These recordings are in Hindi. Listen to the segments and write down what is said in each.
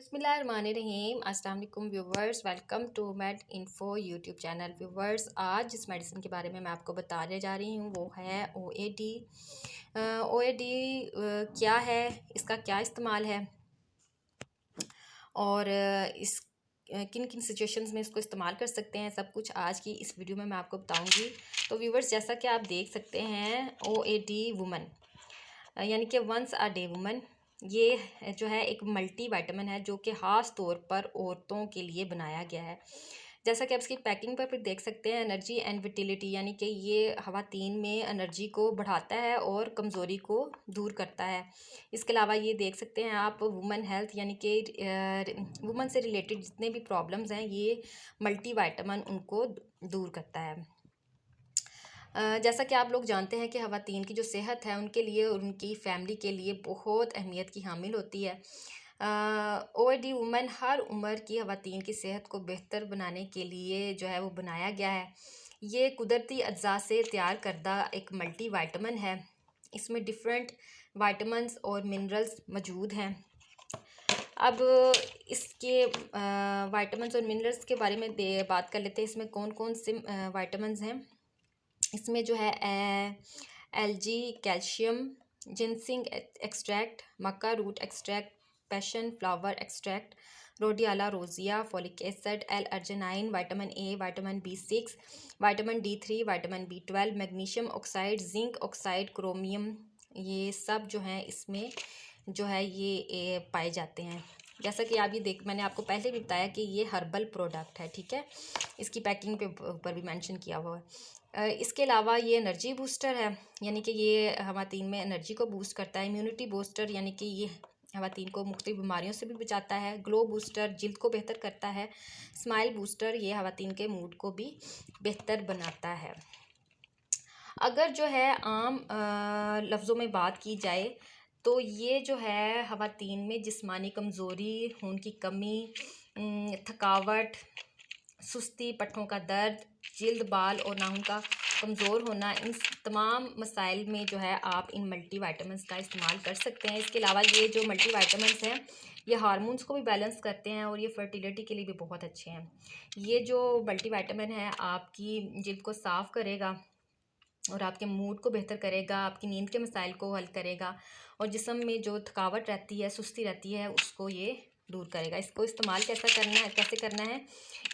बिस्मिल्लाहिर्रहमानिर्रहीम। अस्सलाम वालेकुम viewers, welcome to Med Info YouTube channel. Viewers, आज जिस मेडिसिन के बारे में मैं आपको बताने जा रही हूँ वो है OAD। OAD क्या है, इसका क्या इस्तेमाल है और इस किन किन सिचुएशंस में इसको इस्तेमाल कर सकते हैं, सब कुछ आज की इस वीडियो में मैं आपको बताऊंगी। तो व्यूवर्स, जैसा कि आप देख सकते हैं, OAD वुमन यानी कि वंस अ डे वुमन, ये जो है एक मल्टी वाइटामिन है जो कि ख़ास तौर पर औरतों के लिए बनाया गया है। जैसा कि आप इसकी पैकिंग पर भी देख सकते हैं, एनर्जी एंड विटिलिटी, यानी कि ये ख़वातीन में एनर्जी को बढ़ाता है और कमज़ोरी को दूर करता है। इसके अलावा ये देख सकते हैं आप, वुमेन हेल्थ यानी कि वुमेन से रिलेटेड जितने भी प्रॉब्लम्स हैं, ये मल्टी वाइटामिन उनको दूर करता है। जैसा कि आप लोग जानते हैं कि ख़वातीन की जो सेहत है उनके लिए और उनकी फ़ैमिली के लिए बहुत अहमियत की हामिल होती है। OAD वुमेन हर उम्र की ख़वातीन की सेहत को बेहतर बनाने के लिए जो है वो बनाया गया है। ये कुदरती अज्जा से तैयार करदा एक मल्टी वाइटामिन है। इसमें डिफरेंट वाइटामिन्स और मिनरल्स मौजूद हैं। अब इसके वाइटामिन्स और मिनरल्स के बारे में बात कर लेते हैं। इसमें कौन कौन से वाइटामिन्स हैं। इसमें जो है algae calcium, ginseng extract, maca root extract, passion flower extract, rhodiola rosea, folic acid, L arginine, vitamin A, vitamin B6, vitamin D3, vitamin B12, magnesium oxide, zinc oxide, chromium, ये सब जो हैं इसमें जो है ये पाए जाते हैं। जैसा कि आप ये देख, मैंने आपको पहले भी बताया कि ये हर्बल प्रोडक्ट है, ठीक है। इसकी पैकिंग पे ऊपर भी मेंशन किया हुआ है। इसके अलावा ये एनर्जी बूस्टर है, यानी कि ये ख़वातीन में एनर्जी को बूस्ट करता है। इम्यूनिटी बूस्टर, यानी कि ये ख़वातीन को मुख्तलिफ बीमारियों से भी बचाता है। ग्लो बूस्टर, जिल्द को बेहतर करता है। स्माइल बूस्टर, ये ख़वातीन के मूड को भी बेहतर बनाता है। अगर जो है आम लफ्ज़ों में बात की जाए तो ये जो है ख़वातीन में जिस्मानी कमज़ोरी, खून की कमी, थकावट, सुस्ती, पट्टों का दर्द, जिल्द, बाल और नाखून का कमज़ोर होना, इन तमाम मसाइल में जो है आप इन मल्टी वाइटामिन्स का इस्तेमाल कर सकते हैं। इसके अलावा ये जो मल्टी वाइटामिन्स हैं ये हार्मोन्स को भी बैलेंस करते हैं और ये फर्टिलिटी के लिए भी बहुत अच्छे हैं। ये जो मल्टी वाइटामिन है आपकी जिल्द को साफ़ करेगा और आपके मूड को बेहतर करेगा, आपकी नींद के मसाइल को हल करेगा और जिस्म में जो थकावट रहती है, सुस्ती रहती है, उसको ये दूर करेगा। इसको इस्तेमाल कैसे करना है।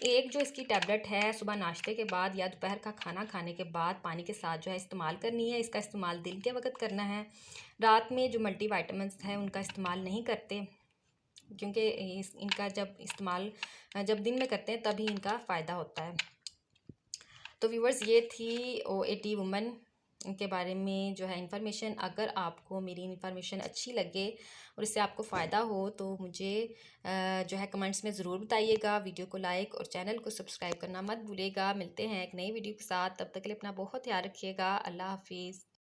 एक जो इसकी टैबलेट है सुबह नाश्ते के बाद या दोपहर का खाना खाने के बाद पानी के साथ जो है इस्तेमाल करनी है। इसका इस्तेमाल दिन के वक्त करना है। रात में जो मल्टी वाइटामिन्स हैं उनका इस्तेमाल नहीं करते, क्योंकि इनका जब दिन में करते हैं तभी इनका फ़ायदा होता है। तो व्यूवर्स, ये थी OAD वुमेन के बारे में जो है इन्फॉर्मेशन। अगर आपको मेरी इन्फॉर्मेशन अच्छी लगे और इससे आपको फ़ायदा हो तो मुझे जो है कमेंट्स में ज़रूर बताइएगा। वीडियो को लाइक और चैनल को सब्सक्राइब करना मत भूलिएगा। मिलते हैं एक नई वीडियो के साथ, तब तक के लिए अपना बहुत ख्याल रखिएगा। अल्लाह हाफिज़।